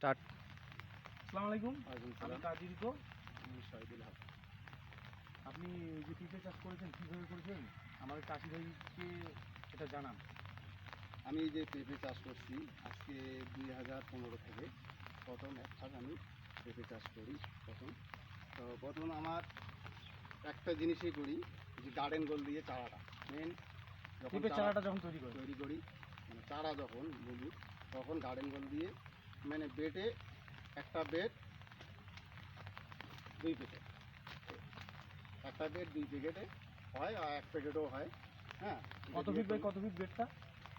Start. আসসালামু আলাইকুম। আমি কাজী রিকো। আপনি যে পেঁপে চাষ করেছেন কীভাবে করেছেন আমাদের চাষি ভাইকে এটা জানান। আমি যে পেঁপে চাষ করছি আজকে 2015 থেকে প্রথম একটা আমি পেঁপে চাষ করি। প্রথম আমার একটা জিনিসই করি, যে গার্ডেন গোল দিয়ে চারাটা মেন পেঁপে চারাটা যখন তৈরি করি মানে চারা যখন বলি তখন গার্ডেন গোল দিয়ে মানে বেডে একটা বেড 2 প্যাকেট, একটা বেড 2 প্যাকেটে হয় আর 1 প্যাকেটও হয়। হ্যাঁ, কত ফিট বাই কত ফিট বেডটা?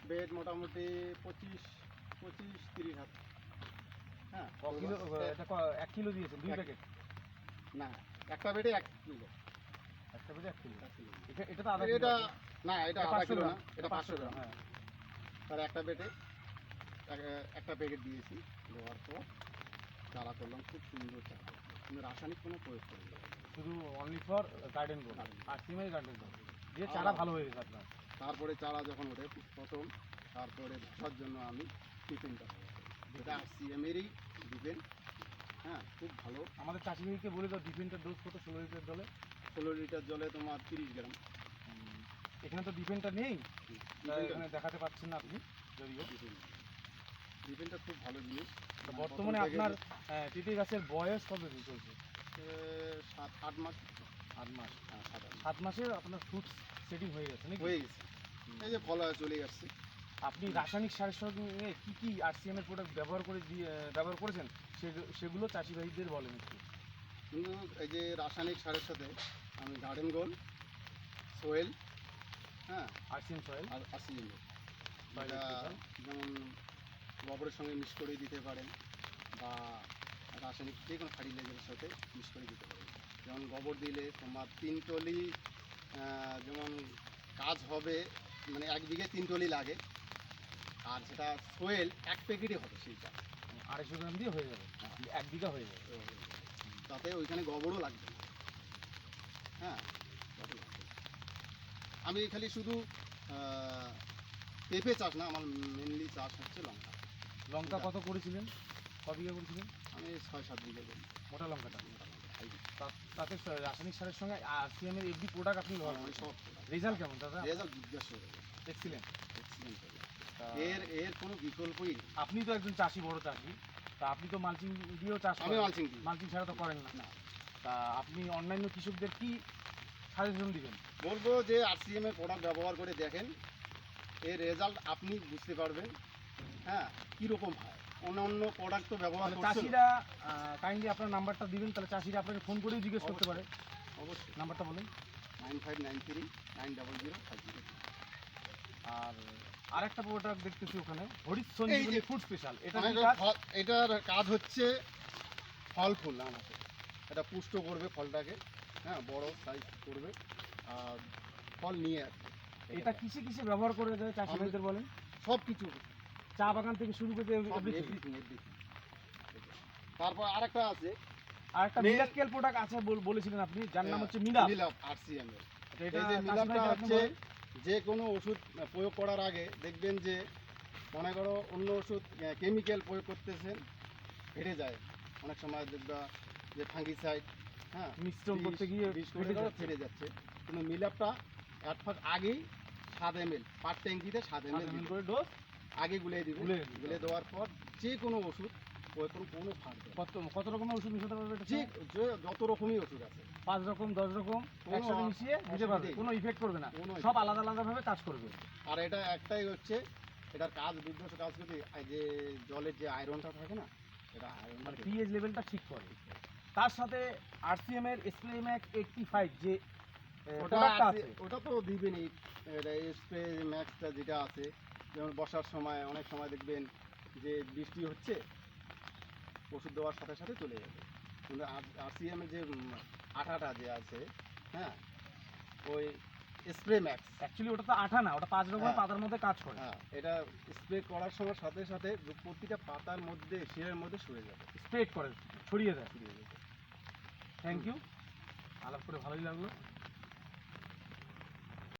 বেড মোটামুটি 25-30 হাত। হ্যাঁ, কিলো এটা 1 কিলো দিয়েছেন 2 প্যাকেট? না, একটা বেডে 1 কিলো। একটা বেডে 1 কিলো। এটা তো আধা এটা কিলো। না, এটা আধা কিলো না, এটা 500 500 গ্রাম। গ্রাম। হ্যাঁ, তার একটা বেডে একটা প্যাকেট দিয়েছি। দেওয়ার পর চারা করলাম, খুব সুন্দর চারা, কিন্তু রাসায়নিক কোনো প্রয়োগ করি না, শুধু অনলি ফর গার্ডেন গোল আর সিমের গার্ডেন গোল দিয়ে চারা ভালো হয়ে গেছে আপনার। তারপরে চারা যখন ওঠে প্রথম, তারপরে ধরার জন্য আমি টিফিনটা যেটা সিএমেরই দিবেন। হ্যাঁ, খুব ভালো। আমাদের চাষি ভাইকে বলে দাও ডিফেন্টের ডোজ কত? 16 লিটার জলে 16 লিটার জলে তোমার 30 গ্রাম। এখানে তো ডিফেন্টটা নেই, এখানে দেখাতে পাচ্ছেন না আপনি যদিও। ডিফেন্টটা খুব ভালো জিনিস। বর্তমানে আপনার পেঁপে গাছের বয়স কবে চলছে? 7-8 মাস। 8 মাস। 7 মাসে আপনার ফ্রুট সেটিং হয়ে গেছে নাকি? হয়ে গেছে, এই যে ফল চলে যাচ্ছে। আপনি রাসায়নিক সারের সঙ্গে কী কী আরসিএম এর প্রোডাক্ট ব্যবহার করেছেন সেগুলো চাষি ভাইদের বলেন একটু। কিন্তু এই যে রাসায়নিক সারের সাথে আমি গার্ডেন গোল, সোয়েল, হ্যাঁ, আরসিএম সয়েল আর আসিএম, যেমন গোবরের সঙ্গে মিক্স করে দিতে পারেন বা রাসায়নিক যে কোনো ফার্টিলাইজারের সাথে মিক্স করে দিতে পারেন। যেমন গোবর দিলে তোমার 3 টলি, যেমন কাজ হবে, মানে 1 বিঘে 3 টলি লাগে। আর সেটা সোয়েল 1 প্যাকেটই হবে, সেইটা 250 গ্রাম দিয়ে হয়ে যাবে, 1 বিঘা হয়ে যাবে। তাতে ওইখানে গোবরও লাগবে না। হ্যাঁ, আমি খালি শুধু পেঁপে চাষ না, আমার মেনলি চাষ হচ্ছে লঙ্কা। লঙ্কা কত করেছিলেন? ক বিঘা করেছিলেন? আমি 6-7 বিঘা করি। মোটা লঙ্কাটা তাতে রাসায়নিক সারের সঙ্গে আরসিএম এর এফডি প্রোডাক্ট আপনি ব্যবহার করেন। সব রেজাল্ট কেমন দাদা? রেজাল্ট জিজ্ঞাসা এক্সিলেন্ট। এর কোনো বিকল্পই। আপনি তো একজন চাষি, বড় চাষি, তা আপনি তো মালচিং দিয়েও চাষ করেন। আমি মালচিং ছাড়া তো করেন না। তা আপনি অন্যান্য কৃষকদের কি সাজেশন দিবেন? বলবো যে আরসিএম এর প্রোডাক্ট ব্যবহার করে দেখেন, এর রেজাল্ট আপনি বুঝতে পারবেন। হ্যাঁ, কীরকম হয়। অন্য প্রোডাক্ট তো ব্যবহার করছে। চাষিরা কাইন্ডলি আপনার নাম্বারটা দিবেন, তাহলে চাষিরা আপনাকে ফোন করেও জিজ্ঞেস করতে পারে। অবশ্যই। নাম্বারটা বলুন। 9593-900-502। আর আরেকটা প্রোডাক্ট দেখতেছি ওখানে, হরিশ ফুড স্পেশাল। এটার কাজ হচ্ছে ফল ফুল আমাকে, এটা পুষ্ট করবে ফলটাকে। হ্যাঁ, বড় সাইজ করবে আর ফল নিয়ে আসবে। এটা কিসে কিসে ব্যবহার করে দেয় চাষি ভাইদের বলেন? সব কিছু, চা বাগান থেকে শুরু করে এভরিথিং। তারপর আরেকটা আছে, আরেকটা মিরাক্কেল প্রোডাক্ট আছে বলেছিলেন আপনি, যার নাম হচ্ছে মিলাপ আরসিএম এর। এটা মিলাপটা হচ্ছে যে কোনো ওষুধ প্রয়োগ করার আগে দেখবেন যে, মনে করো অন্য ওষুধ কেমিক্যাল প্রয়োগ করতেছেন, হেরে যায় অনেক সময়, দেখবা যে ফাঙ্গিসাইড, হ্যাঁ, মিশ্রণ করতে গিয়ে ফেটে যাচ্ছে। কিন্তু মিলাপটা অ্যাডভান্স আগেই 7 ml পার ট্যাঙ্কিতে 7 ml করে ডোজ আগে গুলিয়ে দিবে। গুলিয়ে দেওয়ার পর যে কোনো ওষুধ প্রয়োগ করুন, কোনো ফার্ক কত রকমের ওষুধ মিশাতে পারবে? যত রকমই ওষুধ আছে, 5 রকম 10 রকম একসাথে মিশিয়ে দিতে পারবে, কোনো ইফেক্ট করবে না, সব আলাদা আলাদাভাবে কাজ করবে। আর এটা একটাই হচ্ছে, এটার কাজ বিধ্বস্ত কাজ করতে, যে জলের যে আয়রনটা থাকে না, এটা আয়রনটা পিএইচ লেভেলটা ঠিক করে। তার সাথে আরসিএম এর স্প্রে ম্যাক্স 85 যে ওটা তো দিবেনই। স্প্রে ম্যাক্সটা যেটা আছে, যেমন বর্ষার সময় অনেক সময় দেখবেন যে বৃষ্টি হচ্ছে, ওষুধ দেওয়ার সাথে সাথে চলে যাবে। কিন্তু আরসিএম এর যে আঠাটা যে আছে, হ্যাঁ, ওই স্প্রে ম্যাক্স, অ্যাকচুয়ালি ওটা তো আঠা না, ওটা 5 রকমের পাতার মধ্যে কাজ করে। হ্যাঁ, এটা স্প্রে করার সময় সাথে সাথে প্রতিটা পাতার মধ্যে, শিরের মধ্যে সরে যাবে, স্প্রেড করে, ছড়িয়ে দেয়। থ্যাংক ইউ, আলাপ করে ভালোই লাগলো।